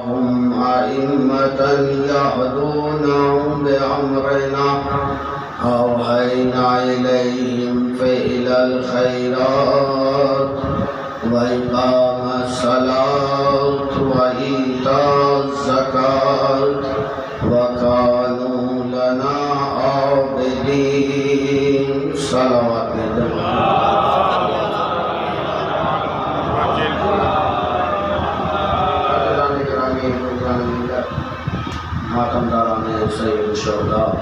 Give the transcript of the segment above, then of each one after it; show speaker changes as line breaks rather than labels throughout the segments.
جعلناهم أئمة يهدون بأمرنا أوحينا إليهم فعل الخيرات وإقام الصلاة وإيتاء الزكاة وكانوا لنا عابدين. صلوات ماتم داران سید الشہداء،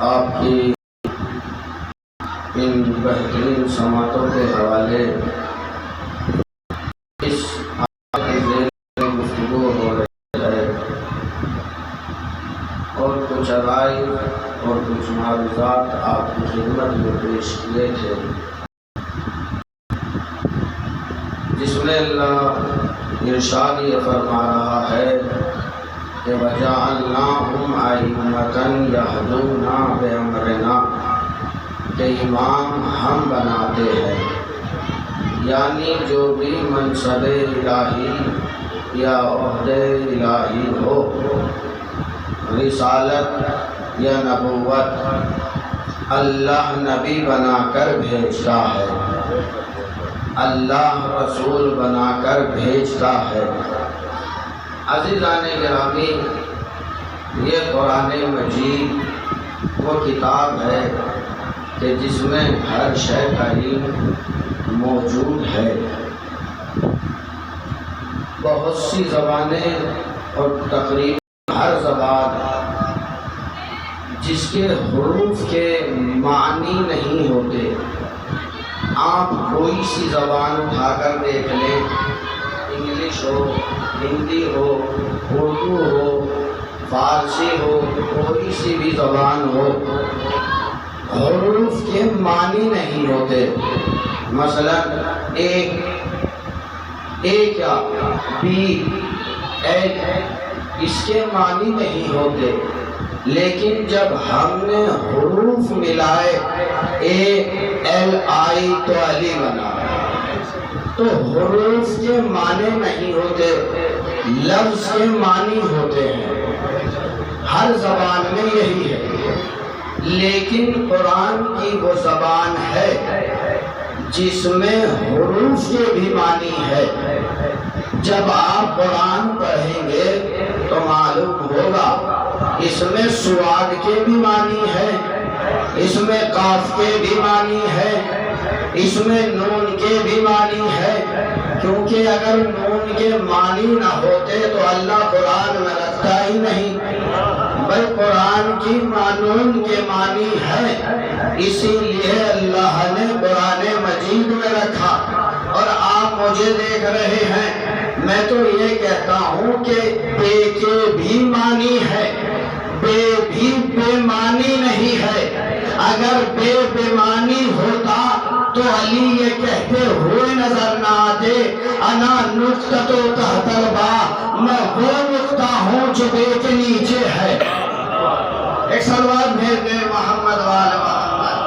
آپ کی ان بہترین سماعتوں کے حوالے اس آیت میں گفتگو ہو رہی ہے اور کچھ رائے اور کچھ معروضات آپ کی خدمت میں پیش کیے تھے، جس میں اللہ ارشاد یہ فرما رہا ہے کہ وَجَعَلْنَاهُمْ أَئِمَّةً يَهْدُونَ بِأَمْرِنَا، کہ امام ہم بناتے ہیں، یعنی جو بھی منصب الہی یا عہدے الہی ہو، رسالت یا نبوت، اللہ نبی بنا کر بھیجتا ہے، اللہ رسول بنا کر بھیجتا ہے۔ عزیزان گرامی، یہ قرآن مجید وہ کتاب ہے کہ جس میں ہر شے کا علم موجود ہے۔ بہت سی زبانیں اور تقریباً ہر زبان جس کے حروف کے معنی نہیں ہوتے، آپ کوئی سی زبان اٹھا کر دیکھ لیں، انگلش ہو، ہندی ہو، اردو ہو، فارسی ہو، کوئی سی بھی زبان ہو، حروف کے معنی نہیں ہوتے۔ مثلا ایک یا بی، ایک، اس کے معنی نہیں ہوتے، لیکن جب ہم نے حروف ملائے ALI تو علی بنا، تو حروف کے معنی نہیں ہوتے، لفظ کے معنی ہوتے ہیں۔ ہر زبان میں یہی ہے، لیکن قرآن کی وہ زبان ہے جس میں حروف کے بھی معنی ہے۔ جب آپ قرآن پڑھیں گے تو معلوم ہوگا اس میں سواد کے بھی معنی ہے، اس میں قاف کے بھی معنی ہے، اس میں نون کے بھی معنی ہے، کیونکہ اگر نون کے معنی نہ ہوتے تو اللہ قرآن میں رکھتا ہی نہیں، بل قرآن کی نون کے معنی ہے، اسی لیے اللہ نے قرآن مجید میں رکھا۔ اور آپ مجھے دیکھ رہے ہیں، میں تو یہ کہتا ہوں کہ بے کے بھی معنی ہے، بے بھی بے معنی نہیں ہے۔ اگر بے بے معنی ہوتا تو علی یہ کہتے ہوئے نظر نہ آتے، انا نقطۃ تحت البا، میں وہ نقطہ ہوں جو بے کے نیچے ہے۔ ایک صلوات بھیج دیں محمد وآل محمد۔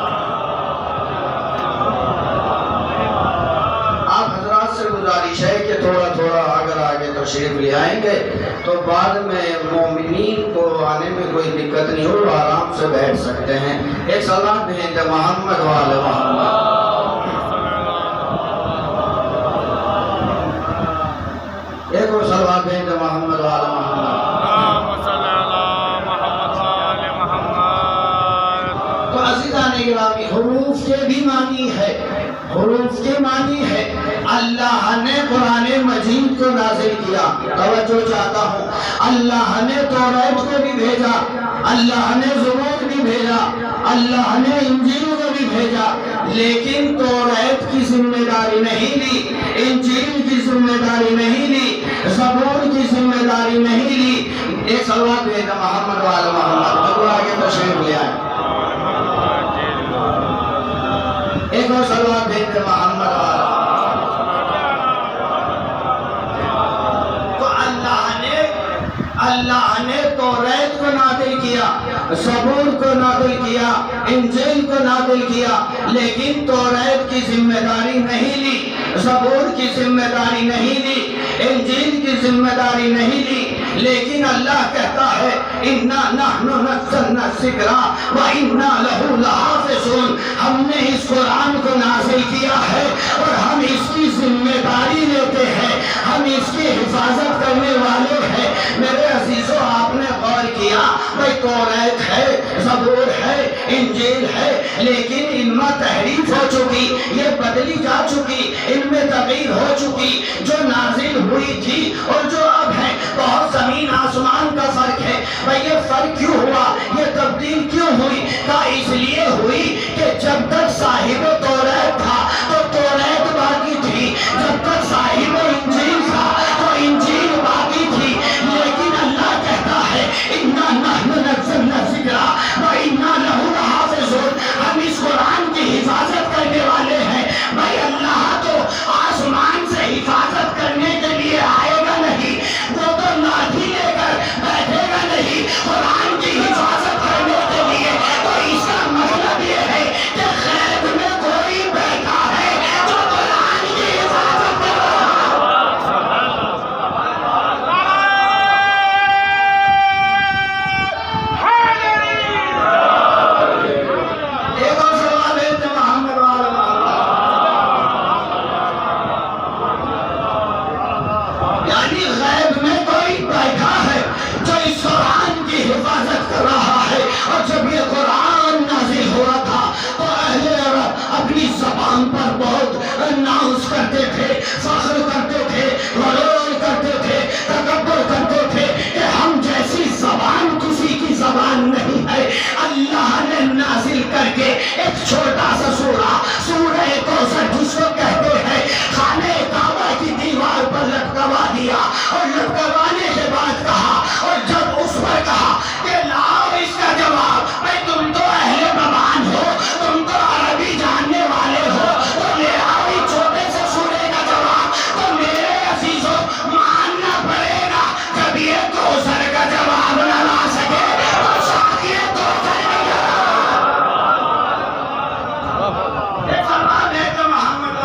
آپ حضرات سے گزارش ہے کہ تھوڑا تھوڑا اگر آگے تشریف لے آئیں گے تو بعد میں مومنین کو آنے میں کوئی دقت نہیں ہو، آرام سے بیٹھ سکتے ہیں۔ ایک صلوات بھیج دیں محمد وآل محمد۔ ایک اور صلوات بھیج دیں محمد وآل محمد۔ تو عزیزان گرامی، حروف کے بھی معنی ہے، حروف کے معنی ہے۔ اللہ نے قرآن مجید کو نازل کیا، توجہ چاہتا ہوں، اللہ نے توریت کو بھی بھیجا، اللہ نے زبور بھی بھیجا، اللہ نے انجیل کو بھی بھیجا، لیکن توریت کی ذمہ داری نہیں لی، انجیل کی ذمہ داری نہیں لی، زبور کی ذمہ داری نہیں لی۔ ایک صلوات بھیجنا محمد وآل محمد۔ اب آگے تشریف لے آئے۔ ایک اور صلوات بھیجنا محمد وآل۔ تو اللہ نے توریت کو نازل کیا، زبور کو نازل کیا، انجیل کو نازل کیا، لیکن توریت کی ذمہ داری نہیں لی، زبور کی ذمہ داری نہیں لی، انجیل کی ذمہ داری نہیں لی، لیکن اللہ کہتا ہے اِنَّا نَحْنُ نَزَّلْنَا الذِّكْرَ وَإِنَّا لَهُ لَحَافِظُونَ، ہم نے اس قرآن کو نازل کیا ہے اور ہم اس کی ذمہ داری لیتے ہیں، ہم اس کی حفاظت کرنے والے ہیں۔ میرے عزیزو، آپ نے غور کیا بھئی توریت ہے، زبور ہے، انجیل ہے، لیکن ان میں تحریف ہو چکی، یہ بدلی جا چکی، ان میں تغییر ہو چکی، جو نازل ہوئی تھی اور جو اب ہے بہت زمین آسمان کا فرق ہے۔ بھئی یہ فرق کیوں ہوا، یہ تبدیل کیوں ہوئی؟ کہا اس لیے ہوئی کہ جب تک صاحب توریت تھا تو توریت باقی تھی، جب تک صاحب انجیل تھا تو انجیل باقی تھی، لیکن اللہ کہتا ہے اِنَّا نَحْنُ نَزَّلْنَا الذِّكْرَ وَإِنَّا لَهُ لَحَافِظُونَ، ہم اس قرآن کی حفاظت کرنے والے ہیں۔ بھائی اللہ تو آسمان سے حفاظت کرنے کے لیے آئے گا نہیں، وہ تو لاٹھی لے کر بیٹھے گا نہیں قرآن کی حفاظت کرنے کے لیے۔ تو اس کا مطلب یہ ہے کہ غیب میں کوئی بیٹھا ہے جو قرآن کی حفاظت کر رہا ہے۔ ایک اور سوال ہے جو محمد والا یعنی غیب میں کوئی بیٹھا ہے جو اس قرآن کی حفاظت کر رہا ہے۔ اور جب یہ قرآن نازل ہوا تھا تو اہل عرب اپنی زبان پر بہت ناز کرتے تھے، فخر کرتے تھے، غرور کرتے تھے، تکبر کرتے تھے کہ ہم جیسی زبان کسی کی زبان نہیں ہے۔ اللہ نے نازل کر کے ایک چھوٹا سا سورہ کوثر جس کو کہتے ہیں خانہ کعبہ کی دیوار پر لٹکوا دیا، اور لٹکوانے کے بعد کہا، اور جب اس پر کہا کہ لاؤ اس کا جواب، بھئی تم تو اہل زبان ہو، تم تو عربی جاننے والے ہو، تو لے آؤ اس چھوٹے سے سورے کا جواب، تو میرے عزیزوں ماننا پڑے گا جب یہ کوثر کا جواب نہ لا سکے تو شاید یہ کوثر کا جواب۔ یہ فرمان ہے کہ محمد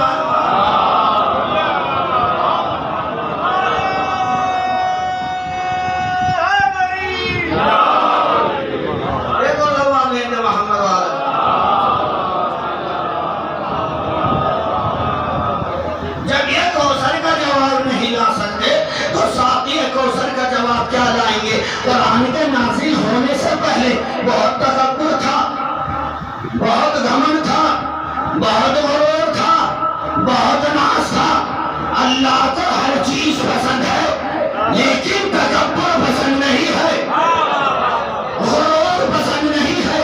جب یہ کوثر کا جواب نہیں لا سکتے تو ساقی کوثر کا جواب کیا لائیں گے؟ قرآن کے نازل ہونے سے پہلے بہت تکبر تھا، بہت گھمنڈ تھا، بہت غرور تھا، بہت ناز تھا۔ اللہ کو ہر چیز پسند ہے لیکن تکبر پسند نہیں ہے، غرور پسند نہیں ہے،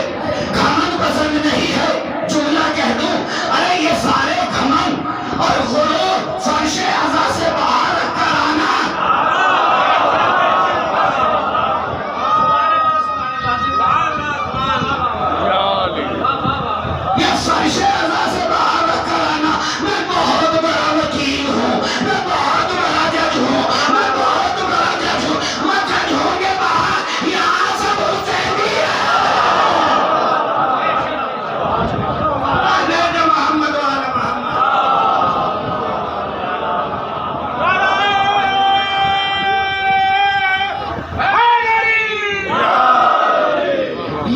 گھمنڈ پسند نہیں ہے۔ جملہ کہہ دوں، ارے یہ سارے گھمنڈ اور غرور فرش عزا سے باہر رکھ کر آنا، یہ فرش عزا سے باہر رکھ کر آنا۔ میں بہت بڑا وکیل ہوں، میں بہت بڑا جج ہوں، میں بہت بڑا جج ہوں، میں جج ہوں گے باہر، یہاں سب حسینی ہے۔ محمد والا محمد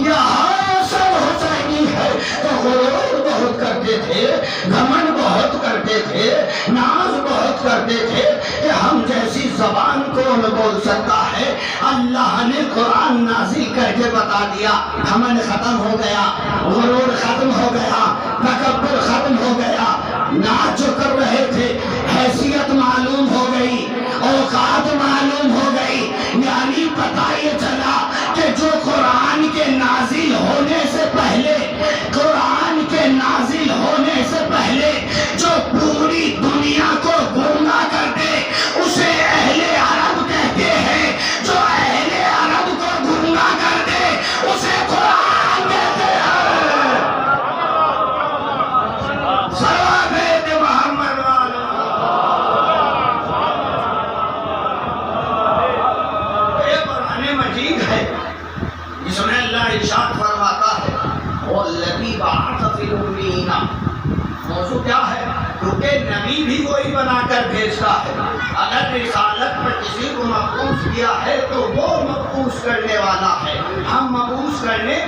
یہاں سب حسینی ہے۔ تو غرور بہت کرتے تھے، گھمنڈ بہت کرتے تھے، ناز بہت کرتے تھے کہ ہم جیسی زبان کون بول سکتا ہے۔ اللہ نے قرآن نازل کر کے بتا دیا، گھمنڈ ختم ہو گیا، غرور ختم ہو گیا، تکبر ختم ہو گیا، ناز جو کر رہے تھے حیثیت معلوم ہو گئی، اوقات معلوم ہو گئی، یعنی پتہ یہ چلا کہ جو قرآن کے نازل ہونے سے پہلے، قرآن کے نازل ہونے سے پہلے جو پوری دنیا کو گمراہ کر دے اسے اہل عرب کہتے ہیں، جو اہل عرب کو گمراہ کر دے اسے قرآن کہتے ہیں۔ صلوات محمد وہی بنا کر بھیجتا ہے. اگر رسالت پر کسی کو مبعوث کیا ہے تو وہ مبعوث کرنے والا ہے، ہم مبعوث کرنے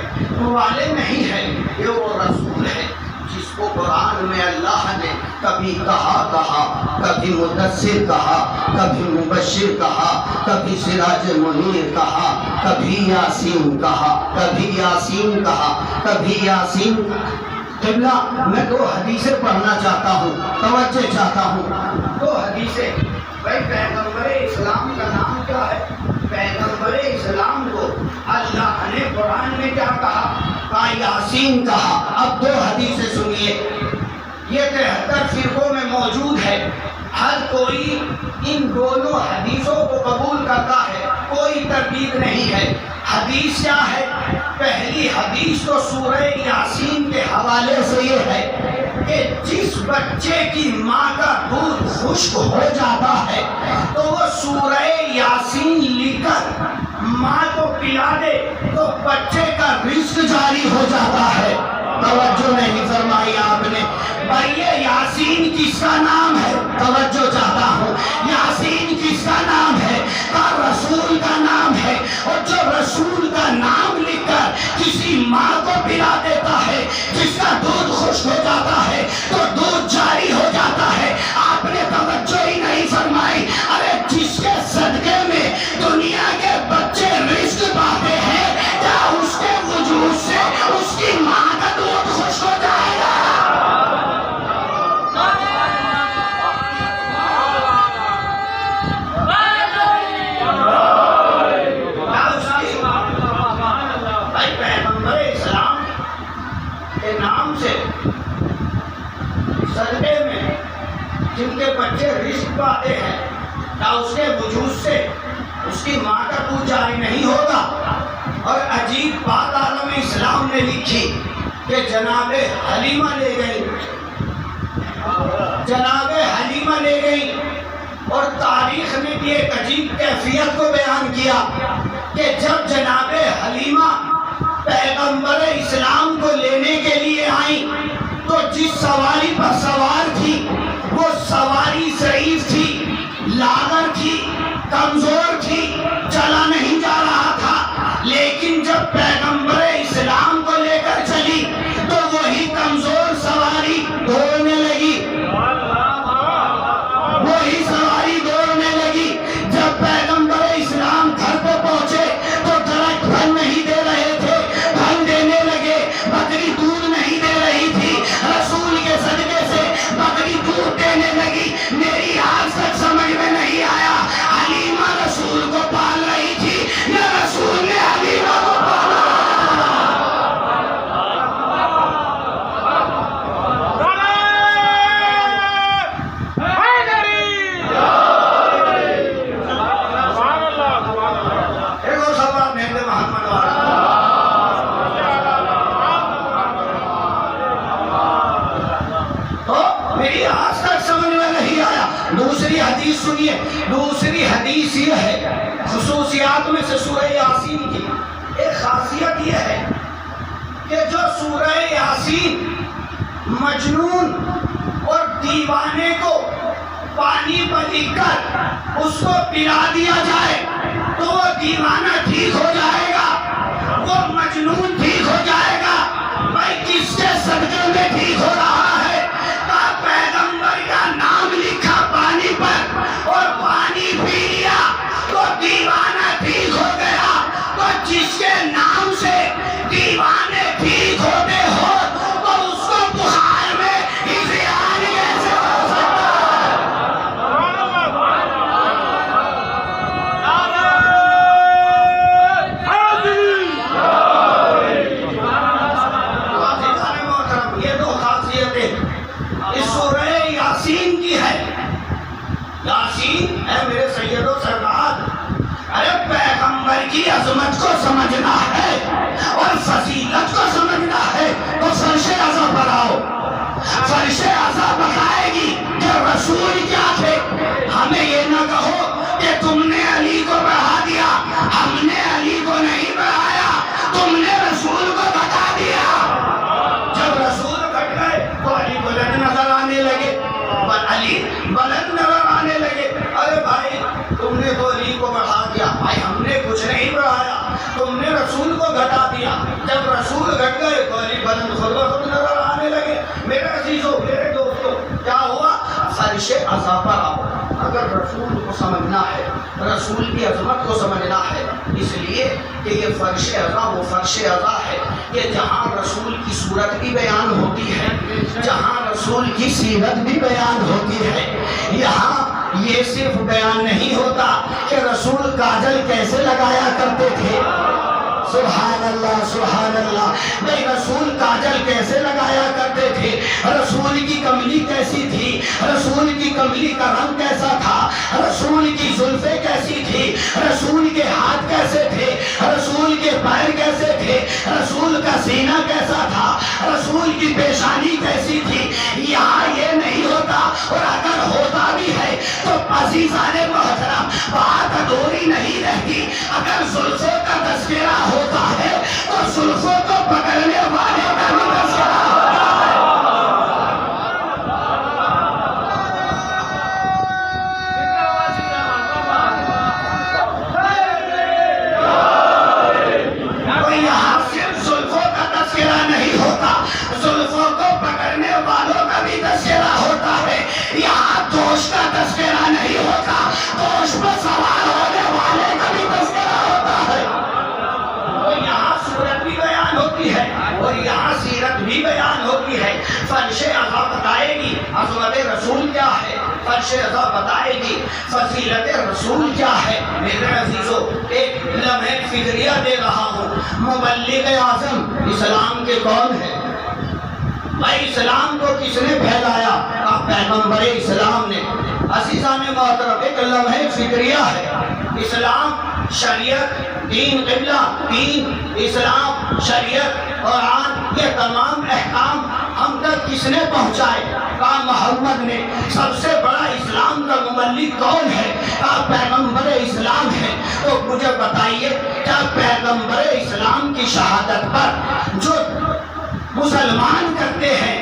والے نہیں ہیں. یہ وہ رسول ہے جس کو قرآن میں اللہ نے کبھی کہا، کبھی مدثر کہا، کبھی مبشر کہا، کبھی سراج منیر کہا، کبھی یاسین کہا، کبھی یاسین کہا، کبھی یاسین. قبلہ میں 2 حدیثیں پڑھنا چاہتا ہوں، توجہ چاہتا ہوں. 2 حدیثیں. بھائی پیغمبر اسلام کا نام کیا ہے؟ پیغمبر اسلام کو اللہ نے قرآن میں کیا کہا؟ یاسین کہا. اب 2 حدیثیں سنیے. یہ 73 فرقوں میں موجود ہے. ہر کوئی ان دونوں حدیثوں کو قبول کرتا ہے، کوئی تردید نہیں ہے. حدیث کیا ہے؟ پہلی حدیث تو سورہ یاسین کے حوالے سے یہ ہے کہ جس بچے کی ماں کا دودھ خشک ہو جاتا ہے تو وہ سورہ یاسین لکھ کر ماں کو پلا دے تو بچے کا رزق جاری ہو جاتا ہے. توجہ نہیں فرمائی آپ نے. بھائی یہ یاسین کس کا نام ہے؟ توجہ چاہتا ہوں. یاسین کس کا نام ہے؟ رسول کا نام ہے. اور جو رسول کا نام لکھ کر کسی ماں کو پلا دیتا ہے جس کا دودھ خشک ہو جاتا ہے تو دودھ جاری ہو جاتا ہے. آپ نے توجہ ہی نہیں فرمائی. ارے جس کے صدقے میں دنیا کے بچے رزق پاتے ہیں کیا اس کے وجود سے اس کی ماں کا دودھ خشک ہو جائے گا؟ صدقے میں جن کے بچے رزق پاتے ہیں کیا اس کے وجود سے اس کی ماں کا دودھ جاری نہیں ہوگا؟ اور عجیب بات عالم اسلام نے لکھی کہ جناب حلیمہ لے گئی، جناب حلیمہ لے گئی. اور تاریخ نے بھی ایک عجیب کیفیت کو بیان کیا کہ جب جناب حلیمہ پیغمبر اسلام کو لینے کے لیے آئیں تو جس سواری پر سوار تھی وہ سواری ضعیف تھی، لاغر تھی، کمزور تھی، چلا نہیں جا رہا تھا. لیکن جب پیغمبر اسلام کو لے کر چلی تو وہی کمزور سواری دوڑنے لگی، وہی سواری دوڑنے لگی. جب پیغمبر اسلام گھر پہ پہنچے تو درخت پھل نہیں دے رہے تھے، پھل دینے لگے. بکری دودھ نہیں دے رہی تھی، رسول کے صدقے سے بکری دودھ دینے لگی. میری آج تک سمجھ میں نہیں آیا حلیمہ رسول کو پال رہی تھی یا رسول نے حلیمہ کو پالا؟ دوسری حدیث سنیے. دوسری حدیث یہ ہے، خصوصیات میں سے سورہ یاسین کی ایک خاصیت یہ ہے کہ جو سورہ یاسین مجنون اور دیوانے کو پانی پر لکھ کر اس کو پلا دیا جائے تو وہ دیوانہ ٹھیک ہو جائے گا، وہ مجنون ٹھیک ہو جائے گا. بھائی کس کے صدقے میں ٹھیک ہو رہا ہے؟ پیغمبر کا نام لکھا پانی پر اور پانی پی لیا تو دیوانہ ٹھیک ہو گیا. تو جس کے نام سے دیوانے ٹھیک ہوتے ہو تو اس کو بخار میں اذیان کیسے ہو سکتا ہے؟ یہ 2 خاصیتیں اس سورہ یاسین کی ہے. یاسین اے میرے سید و سردار، ارے پیغمبر کی عظمت کو سمجھنا ہے اور فضیلت کو سمجھنا ہے تو فرش اعظم پر آؤ. فرش اعظم بتائے گی کہ رسول کیا تھے. ہمیں یہ نہ کہو کہ تم نے علی کو بڑھا دیا، ہم نے علی کو نہیں بڑھایا، تم نے رسول کو بتا دیا. جب رسول کٹ گئے تو علی بلند نظر آنے لگے. پر علی جب رسول گھٹ گئے تو علی بلند خود بخود نظر آنے لگے. میرے عزیزوں، میرے دوستوں، کیا ہوا؟ فرش عزا پر آؤ. اگر رسول کو سمجھنا ہے، رسول کی عظمت کو سمجھنا ہے، اس لیے کہ یہ فرش عزا وہ فرش عزا ہے کہ جہاں رسول کی صورت بھی بیان ہوتی ہے، جہاں رسول کی سیرت بھی بیان ہوتی ہے. یہاں یہ صرف بیان نہیں ہوتا کہ رسول کاجل کیسے لگایا کرتے تھے. سبحان اللہ سبحان اللہ. بھائی رسول کاجل کیسے لگایا کرتے تھے، رسول کی کملی کیسی تھی، رسول کی کملی کا رنگ کیسا تھا، رسول کی زلفیں کیسی تھی، رسول کے ہاتھ کیسے تھے، رسول کے پیر کیسے تھے، رسول کا سینہ کیسا تھا، رسول کی پیشانی کیسی تھی. یہاں یہ نہیں ہوتا، اور اگر ہوتا بھی ہے تو عزیزان محترم بات ادھوری نہیں رہتی. اگر زلفوں کا تذکرہ ہوتا ہے تو زلفوں کو پکڑنے والے کا بھی تذکرہ ہوتا ہے. تو یہاں صرف زلفوں کا تذکرہ نہیں ہوتا، زلفوں کو پکڑنے والوں کا بھی تذکرہ ہوتا ہے. یہاں دوش کا تذکرہ نہیں ہوتا، دوش پر سوار ہونے والے کا بھی تذکرہ ہوتا ہے. اور یہاں صورت بھی بیان ہوتی ہے اور یہاں سیرت بھی بیان ہوتی ہے. فرش عزا بتائے گی عظمت رسول کیا ہے، فرش عزا بتائے گی فضیلت رسول کیا ہے. میرے عزیزوں، ایک لمحہ فکریہ دے رہا ہوں. مبلغ اعظم اسلام کے کون ہے؟ بھائی اسلام کو کس نے پھیلایا؟ پیغمبر اسلام نے. عزیزان محترم، ایک لمحہ فکریہ ہے. اسلام، شریعت، دین، قبلہ، دین، اسلام، شریعت، قرآن، یہ تمام احکام ہم تک کس نے پہنچائے؟ کہا محمد نے. سب سے بڑا اسلام کا مبلغ کون ہے؟ کہا پیغمبر اسلام ہے. تو مجھے بتائیے، کیا پیغمبر اسلام کی شہادت پر جو مسلمان کرتے ہیں،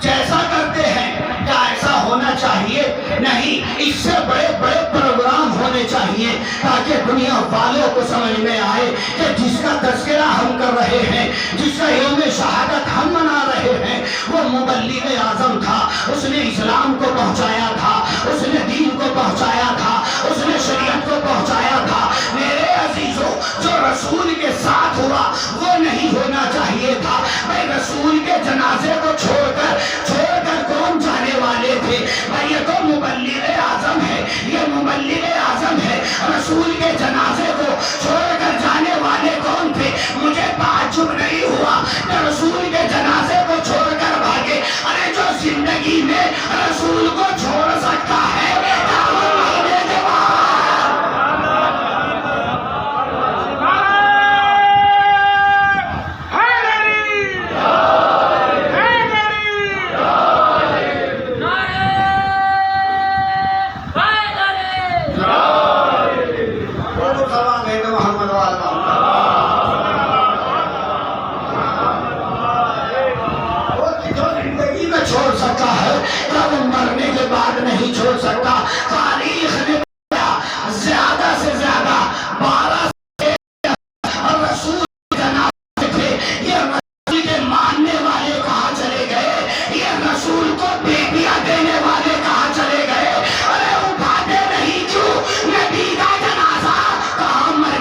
جیسا کرتے ہیں، کیا ایسا ہونا چاہیے؟ نہیں. اس سے بڑے بڑے پروگرام ہونے چاہیے تاکہ دنیا والوں کو سمجھ میں آئے کہ جس کا تذکرہ ہم کر رہے ہیں، جس کا یوم شہادت ہم منا رہے ہیں، وہ مبلغ اعظم تھا. اس نے اسلام کو پہنچایا تھا، اس نے دین کو پہنچایا تھا، اس نے شریعت کو پہنچایا تھا. میرے عزیزوں، جو رسول کے ساتھ ہوا وہ نہیں ہونا چاہیے تھا. بھائی رسول کے جنازے کو چھوڑ کر کون جانے والے تھے؟ بھائی یہ تو مبلغ اعظم ہے، یہ مبلغ اعظم ہے. رسول کے جنازے کو چھوڑ کر جانے والے کون تھے؟ مجھے تعجب نہیں ہوا کہ رسول کے جنازے کو چھوڑ کر بھاگے. ارے جو زندگی میں رسول کو چھوڑ سکتا ہے، چھوڑ سکتا ہے یا وہ مرنے کے بعد نہیں چھوڑ سکتا. تاریخ نے زیادہ سے زیادہ 12 رسول جنازے تھے. یہ رسول کے ماننے والے کہاں چلے گئے؟ یہ رسول کو بیٹیاں دینے والے کہاں چلے گئے؟ ارے اٹھاتے نہیں کیوں نبی کا جنازہ؟ کہاں مر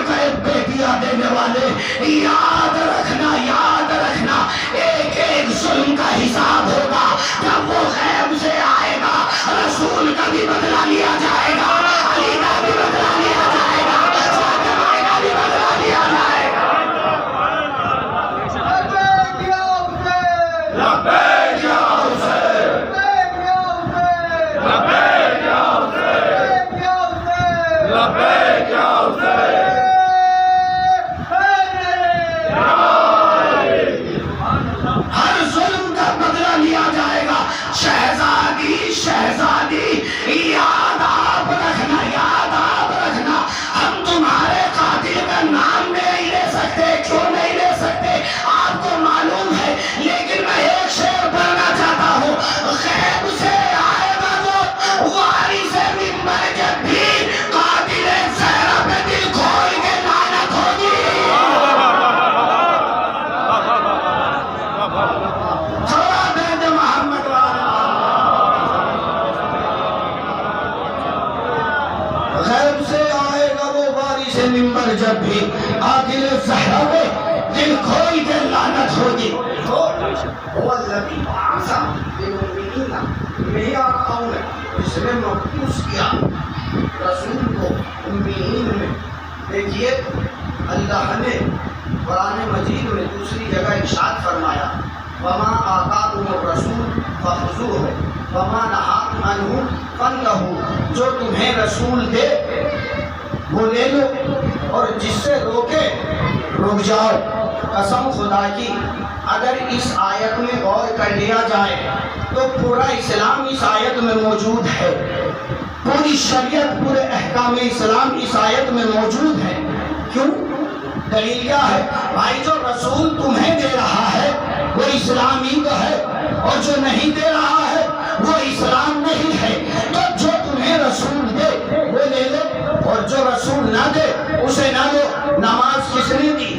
گئے بیٹیاں دینے والے؟ یاد رکھنا، یاد رکھنا، ایک ایک ظلم کا حساب ہوگا. جب وہ غیب سے آئے گا، رسول کا بھی بدلہ لیا جائے گا، علی کا بھی بدلہ لیا جائے گا، فاطمہ کا بھی بدلہ لیا جائے گا. لبیک یا حسین، لبیک یا حسین، لبیک یا حسین. شہزادی، شہزادی، یاد آپ رکھنا، یاد آپ رکھنا. ہم جب بھی قاتل زہرا پہ دل کھول کے لعنت ہوگی. وہ الذی بعث بالامین، یہی آ رہا ہوں میں، جس نے مخصوص کیا رسول کو امیین میں. دیکھیے اللہ نے قرآن مجید میں دوسری جگہ ارشاد فرمایا وما آتاکم الرسول فخذوہ وما نہاکم عنہ فانتہوا، جو تمہیں رسول دے وہ لے لو اور جس سے روکے رک جاؤ. قسم خدا کی اگر اس آیت میں غور کر لیا جائے تو پورا اسلام اس آیت میں موجود ہے، پوری شریعت پورے احکام اسلام اس آیت میں موجود ہے. کیوں؟ دلیل کیا ہے؟ بھائی جو رسول تمہیں دے رہا ہے وہ اسلام ہی تو ہے، اور جو نہیں دے رہا ہے وہ اسلام نہیں ہے. تو جو تمہیں رسول دے وہ لے لو اور جو رسول نہ دے اسے نہ دو. نماز کس نے دی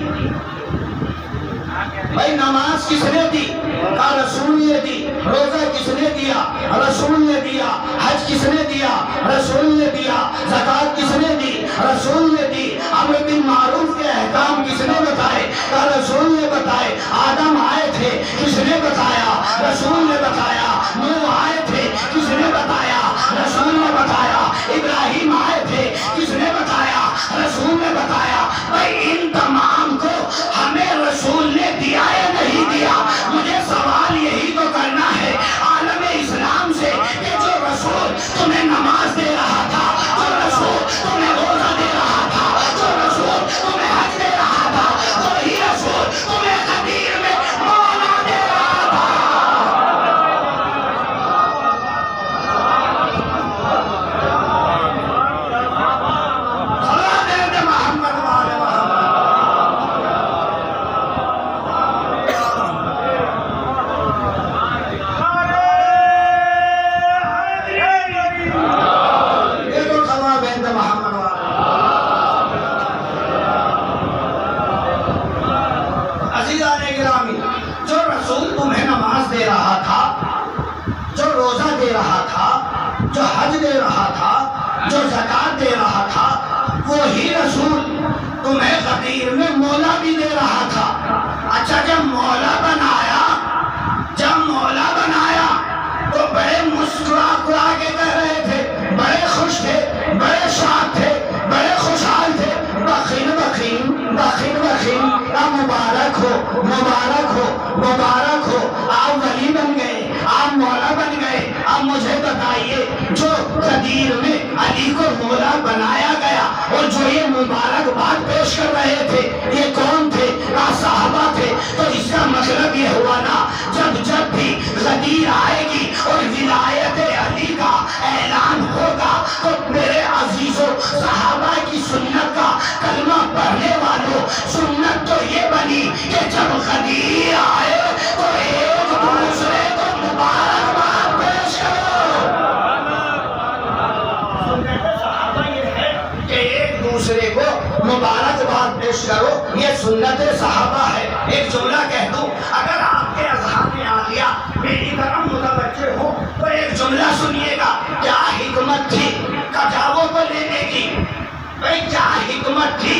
بھائی؟ نماز کس نے دی؟ کہا رسول نے دی. روزہ کس نے دیا؟ رسول نے دیا. حج کس نے دیا؟ رسول نے دیا. زکوٰۃ کس نے دی؟ رسول نے دی. امر بالمعروف کے احکام کس نے بتائے؟ کہا رسول نے بتائے. آدم آئے تھے، کس نے بتایا؟ رسول نے بتایا. نوح آئے تھے، کس نے بتایا؟ رسول نے بتایا. ابراہیم آئے تھے، کس نے بتایا؟ رسول نے بتایا. بھائی ان تمام کو ہمیں رسول نے دیا یا نہیں دیا؟ مجھے سوال یہی تو کرنا ہے عالم اسلام سے کہ جو رسول تمہیں نماز دے رہا تھا، جو رسول تمہیں روزہ دے رہا تھا، جو رسول تمہیں حج دے رہا تھا، وہی رسول تمہیں غدیر میں مولا دے رہا تھا. جو رسول تمہیں نماز دے رہا تھا، جو روزہ دے رہا تھا، جو حج دے رہا تھا، جو زکوٰۃ دے رہا تھا، وہی رسول تمہیں غدیر میں مولا بھی دے رہا تھا. اچھا جب مولا بنایا تو بڑے مسکرا کے کہہ رہے تھے، بڑے خوش تھے، بڑے شاد تھے، بڑے خوشحال تھے. بخین مبارک ہو آپ ولی بن گئے، آپ مولا بن گئے. اب مجھے بتائیے جو غدیر میں علی کو مولا بنایا گیا اور جو یہ مبارکباد پیش کر رہے تھے یہ کون تھے؟ صحابہ تھے. تو اس کا مطلب یہ ہوا نا جب بھی غدیر آئے گی اور ولایت علی کا اعلان ہوگا تو میرے عزیزوں صحابہ کی سنت کا کلمہ پڑھنے والوں سنت تو یہ بنی کہ جب غدیر آئے تو ایک دوسرے کو مبارکباد پیش کرو. سنت صحابہ یہ ہے کہ ایک دوسرے کو مبارکباد پیش کرو، یہ سنت صحابہ ہے. ایک جملہ کہہ دوں اگر آپ کے اذہان عالیہ میری طرح متوجہ ہو تو ایک جملہ سنیے گا. کیا حکمت تھی کجاووں کو لینے کی؟ بھائی کیا حکمت تھی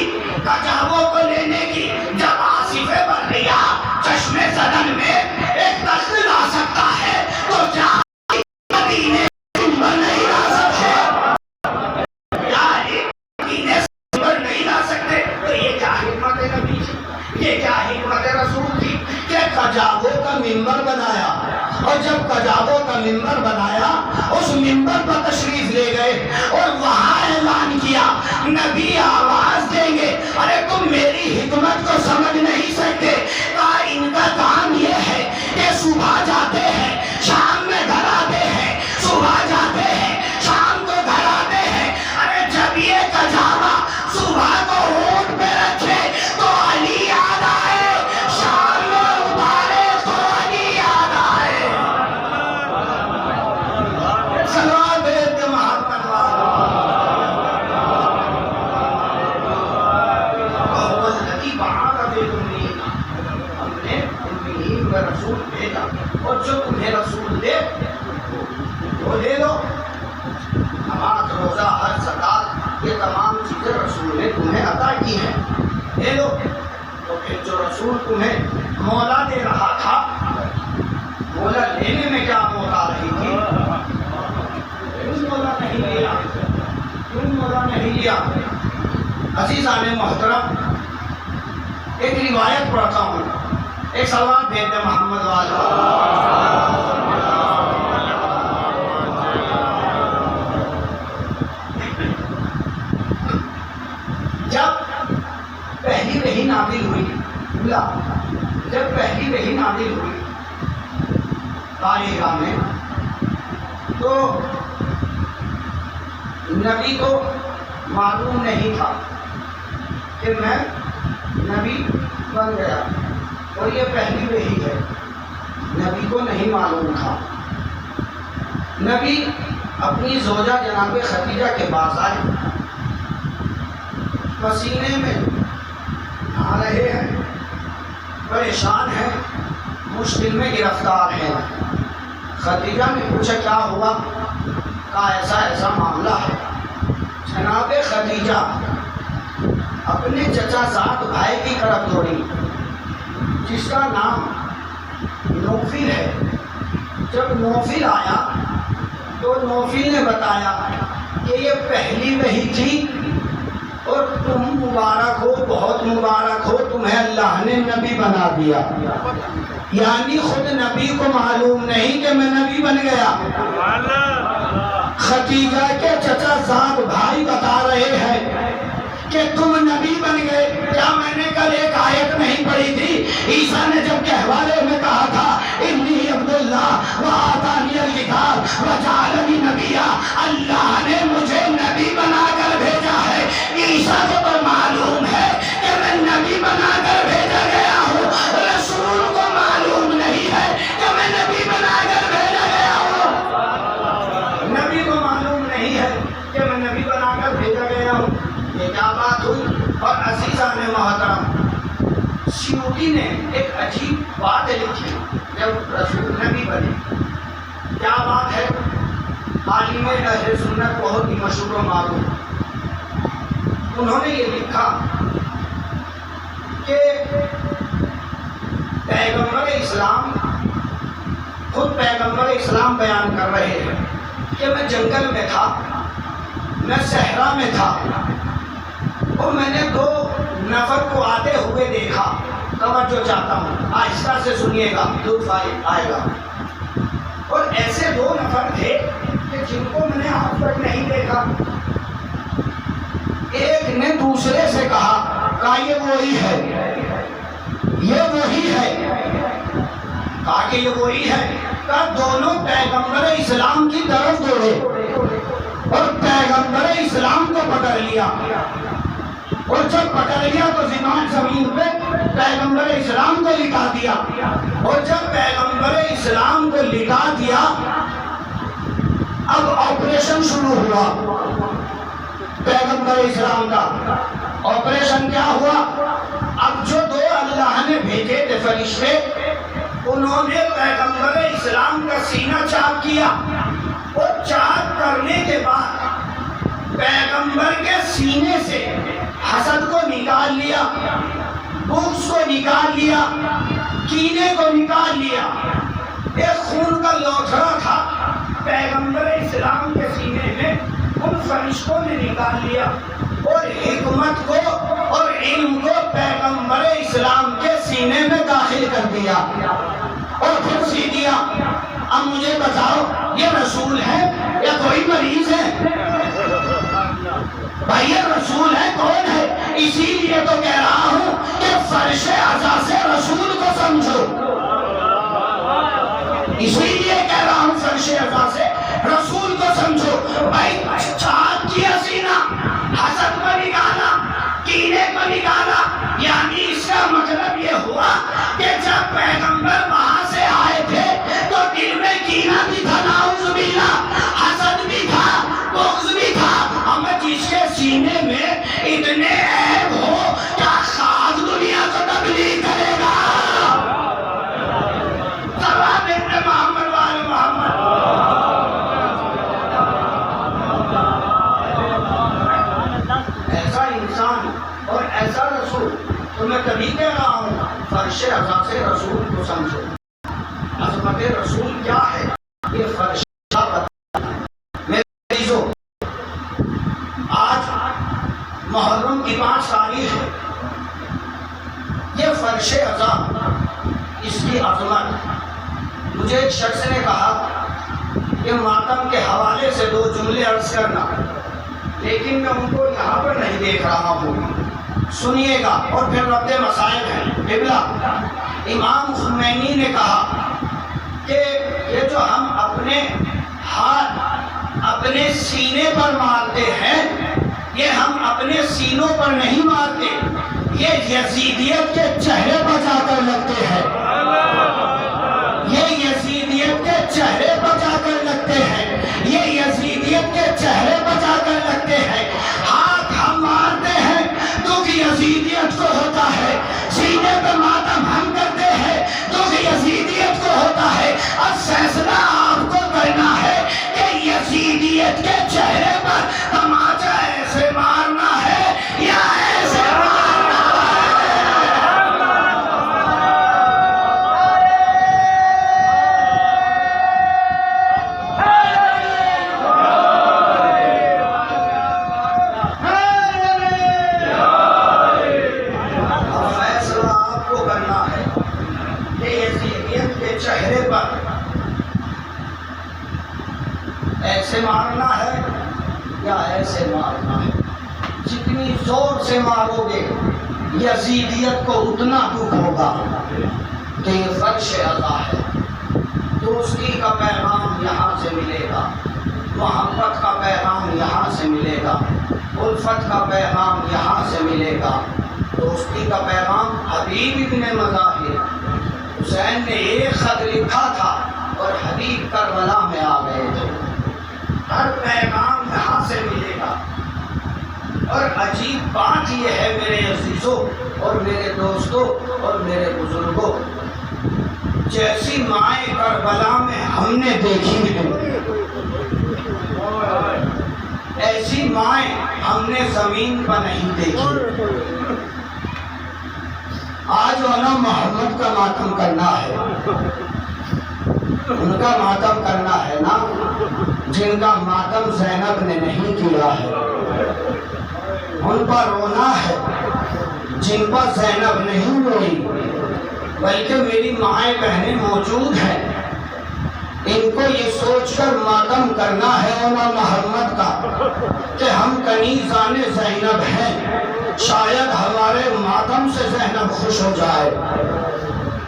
کجاووں کو لینے کی جب آصف بریہ چشم زدن میں ایک تخت لا سکتا ہے تو کیا مدینے نہیں لا سکتے؟ کیا مدینے نہیں لا سکتے؟ تو یہ کیا حکمت نبی تھی، یہ کیا حکمت رسول تھی کہ کجاووں کا منبر بنایا. اور جب کجاووں کا منبر بنایا اس منبر پر تشریف لے گئے اور وہاں اعلان کیا نبی آواز دیں گے. ارے تم میری حکمت کو سمجھ نہیں سکتے. ان کا کام یہ ہے کہ صبح جاتے ہیں شام میں گھر آتے ہیں، صبح جاتے ہیں شام کو گھر آتے ہیں. ارے جب یہ کجاوا صبح کو اونٹ پہ رکھے تو علی یاد آئے، شام میں اتارے تو علی یاد آئے. سلام بھیج محمد رسول بھیجا اور جو تمہیں رسول دے وہ لے لو. نماز روزہ حج زکوٰۃ یہ تمام چیزیں رسول نے تمہیں عطا کی ہیں، لے لو۔ تو پھر جو رسول تمہیں مولا دے رہا تھا، مولا لینے میں کیا موت آ رہی تھی؟ کیوں مولا نہیں لیا؟ کیوں مولا نہیں لیا؟ عزیزان محترم، ایک روایت پڑھتا ہوں، ایک سوال بھیج دیں محمد والا۔ جب پہلی وحی نازل ہوئی، جب پہلی وحی نازل ہوئی بارگاہ میں، تو نبی کو معلوم نہیں تھا کہ میں نبی بن گیا، اور یہ پہلی وحی ہے، نبی کو نہیں معلوم تھا۔ نبی اپنی زوجہ جناب خدیجہ کے پاس آئے، پسینے میں نہا رہے ہیں، پریشان ہیں، مشکل میں گرفتار ہیں۔ خدیجہ نے پوچھا کیا ہوا؟ کہا ایسا ایسا معاملہ ہے۔ جناب خدیجہ اپنے چچا زاد بھائی کی طرف دوڑی، جس کا نام نوفل ہے۔ جب نوفل آیا تو نوفل نے بتایا کہ یہ پہلی وحی تھی، اور تم مبارک ہو، بہت مبارک ہو، تمہیں اللہ نے نبی بنا دیا۔ یعنی خود نبی کو معلوم نہیں کہ میں نبی بن گیا۔ خدیجہ کے چچا زاد بھائی بتا رہے ہیں کہ تم نبی بن گئے۔ کیا میں نے کل ایک آیت نہیں پڑھی تھی؟ عیسیٰ نے جب کہوارے میں کہا تھا انی عبداللہ وآتانی الکتاب وجعلنی نبیا، اللہ نے مجھے نبی بنا کر بھیجا ہے۔ عیسیٰ کو تو معلوم ہے کہ میں نبی بنا کر بھیجا گیا ہوں، رسول کو معلوم نہیں ہے کہ میں نبی بنا کر بھیجا گیا ہوں۔ نبی کو معلوم نہیں ہے کہ میں نبی بنا کر بھیجا گیا ہوں۔ یہ کیا بات ہوئی؟ اور عزیزان محترم، سیوطی نے ایک عجیب بات لکھی جب رسول نبی بنے۔ کیا بات ہے؟ عالم اہل سنت بہت ہی مشہور و معروف، انہوں نے یہ لکھا کہ پیغمبر اسلام، خود پیغمبر اسلام بیان کر رہے ہیں کہ میں جنگل میں تھا، میں صحرا میں تھا، اور میں نے دو نفر کو آتے ہوئے دیکھا۔ توجہ چاہتا ہوں، آہستہ سے سنیے گا، لطف آئے گا۔ اور ایسے دو نفر تھے کہ جن کو میں نے آج تک نہیں دیکھا۔ ایک نے دوسرے سے کہا یہ وہی ہے، یہ وہی ہے، کہا کہ یہ وہی ہے۔ کہا دونوں پیغمبر اسلام کی طرف دوڑے اور پیغمبر اسلام کو پکڑ لیا، اور جب پکڑ لیا تو زمان زمین پہ پیغمبر اسلام کو لٹا دیا، اور جب پیغمبر اسلام کو لٹا دیا اب آپریشن شروع ہوا پیغمبر اسلام کا۔ آپریشن کیا ہوا؟ اب جو دو اللہ نے بھیجے تھے فرشتے، انہوں نے پیغمبر اسلام کا سینہ چاک کیا، اور چاک کرنے کے بعد پیغمبر کے سینے سے حسد کو نکال لیا، بغض کو نکال لیا، کینے کو نکال لیا۔ ایک خون کا لوتھڑا تھا پیغمبر اسلام کے سینے میں، ان فرشتوں نے نکال لیا، اور حکمت کو اور علم کو پیغمبر اسلام کے سینے میں داخل کر دیا، اور پھر سی دیا۔ اب مجھے بتاؤ یہ رسول ہے یا کوئی مریض ہے؟ بھائی یہ رسول ہے، کون ہے؟ اسی لیے تو کہہ رہا ہوں کہ فرش عزا سے رسول کو سمجھو، اسی لیے کہہ رہا ہوں فرش عزا سے رسول کو سمجھو۔ بھائی چاک کیا سینہ، حسد کو نکالا، کینے کو نکالا، یعنی اس کا مطلب یہ ہوا کہ جب پیغمبر وہاں سے آئے تھے تو دل میں کینہ بھی تھا، نعوذ باللہ، حسد بھی تھا، بغض بھی تھا۔ ہمیں جس کے سینے میں اتنے عیب ہو کیا خاص دنیا کو تبلیغ کرے گا؟ سواب ابن محمد وآل محمد۔ میں تبھی کہہ رہا ہوں فرش عزا سے رسول کو سمجھو. عظمت رسول کیا ہے یہ فرش میرے عزیزو. آج محرم کی 5 تاریخ ہے. یہ فرش عزا اس کی عظمت. مجھے ایک شخص نے کہا کہ ماتم کے حوالے سے 2 جملے عرض کرنا، لیکن میں ان کو یہاں پر نہیں دیکھ رہا ہوں. سنیے گا اور پھر رد مسائل ہیں. قبلہ امام خمینی نے کہا کہ یہ جو ہم اپنے ہاتھ اپنے سینے پر مارتے ہیں یہ ہم اپنے سینوں پر نہیں مارتے، یہ یزیدیت کے چہرے پر جا کر لگتے ہیں. یہ یزیدیت کے چہرے پر جا کر لگتے ہیں. یہ یزیدیت کے چہرے پر جا کر لگتے ہیں. ہاتھ ہم مارتے ہیں کیونکہ یزیدیت کو ہوتا ہے. سینے پہ ماتم ہم کرتے ہیں کیونکہ یزیدیت کو ہوتا ہے. اب فیصلہ آپ کو کرنا ہے کہ یزیدیت کے چہرے پر تماچا ایسے مارنا ہے یا ایسے مارنا چہرے پر ایسے مارنا ہے یا ایسے مارنا ہے. جتنی زور سے مارو گے یزیدیت کو اتنا دکھ ہوگا کہ یہ فرش عزا ہے. دوستی کا پیغام یہاں سے ملے گا، محبت کا پیغام یہاں سے ملے گا، الفت کا پیغام یہاں سے ملے گا. دوستی کا پیغام حبیب ابن مظاہر حسین نے ایک خط لکھا تھا اور حبیب کربلا میں آ گئے تھے. ہر پیغام یہاں سے ملے گا. اور عجیب بات یہ ہے میرے عزیزوں اور میرے دوستوں اور میرے بزرگوں، جیسی مائیں کربلا میں ہم نے دیکھی ہیں ایسی مائیں ہم نے زمین پر نہیں دیکھی. آج والا محمد کا ماتم کرنا ہے، ان کا ماتم کرنا ہے نا جن کا ماتم زینب نے نہیں کیا ہے. ان پر رونا ہے جن پر زینب نہیں روئی، بلکہ میری مائیں بہنیں موجود ہیں. ان کو یہ سوچ کر ماتم کرنا ہے والا محمد کا کہ ہم کنیزان زینب ہیں، شاید ہمارے ماتم سے زینب خوش ہو جائے.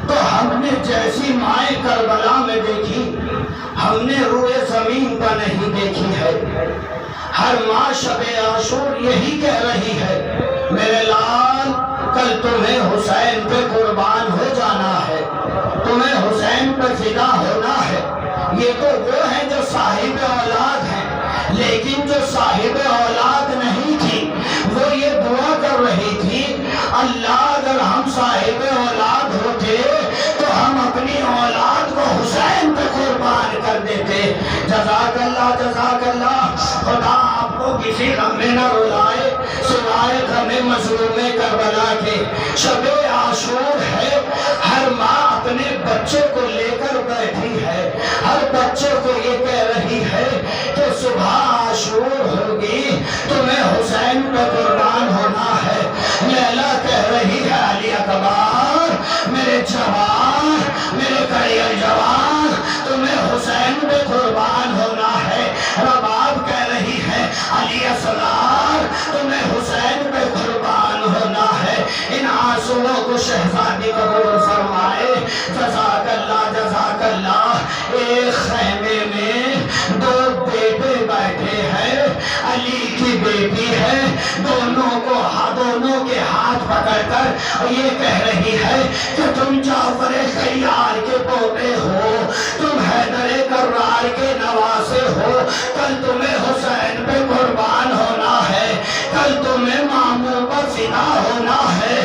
تو ہم نے جیسی مائیں کربلا میں دیکھی ہم نے روئے زمین پر نہیں دیکھی ہے. ہر ماں شب عاشور یہی کہہ رہی ہے میرے لال کل تمہیں حسین پہ قربان ہو جانا ہے، تمہیں حسین پہ فدا ہونا ہے. یہ تو وہ ہیں جو صاحب اولاد ہیں، لیکن جو صاحب اولاد نہیں تھی وہ یہ دعا کر رہی تھی اللہ اگر ہم صاحب اولاد ہوتے تو ہم اپنی اولاد کو حسین پہ قربان کر دیتے. جزاک اللہ جزاک اللہ. خدا آپ کو کسی غم میں نہ رلائے سوائے غم مظلوم کربلا کے. شب عاشور ہے، ہر ماں اپنے بچے کو لے کر بیٹھی ہے، ہر بچے کو یہ کہہ رہی ہے کہ صبح عاشور ہوگی تمہیں حسین پہ قربان ہونا ہے. لیلا کہہ رہی ہے علی اکبر میرے جوان میرے کڑیل جوان تمہیں حسین پہ قربان ہونا ہے. رباب کہہ رہی ہے علی اصغر تمہیں حسین پہ قربان ہونا ہے. ان آنسوؤں کو شہزادی قبول فرمائے. جزاک اللہ جزاک اللہ. ایک خیمے میں 2 بیٹے بیٹھے ہیں، علی کی بیٹی ہے، دونوں کے ہاتھ پکڑ کر یہ کہہ رہی ہے کہ تم جعفر خیار کے پوتے ہو، تم حیدر کرار کے نواسے ہو، کل تمہیں حسین پہ قربان ہونا ہے، کل تمہیں ماموں پر فدا ہونا ہے.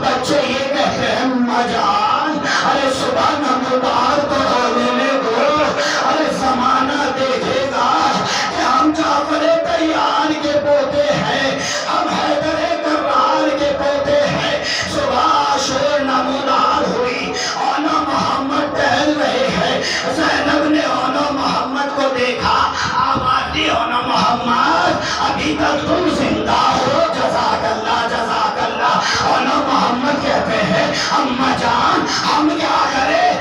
بچے یہ کہتے ہیں مجان ارے صبح نمبردار تو ہونے میں دو، ارے زمانہ دیکھے گا کہ ہم جعفر تیار کے پوتے ہیں، ہم حیدر کرار کے پوتے ابھی تک تم زندہ ہو، جزاک اللہ جزاک اللہ۔ اور نہ محمد کہتے ہیں اماں جان ہم کیا کریں،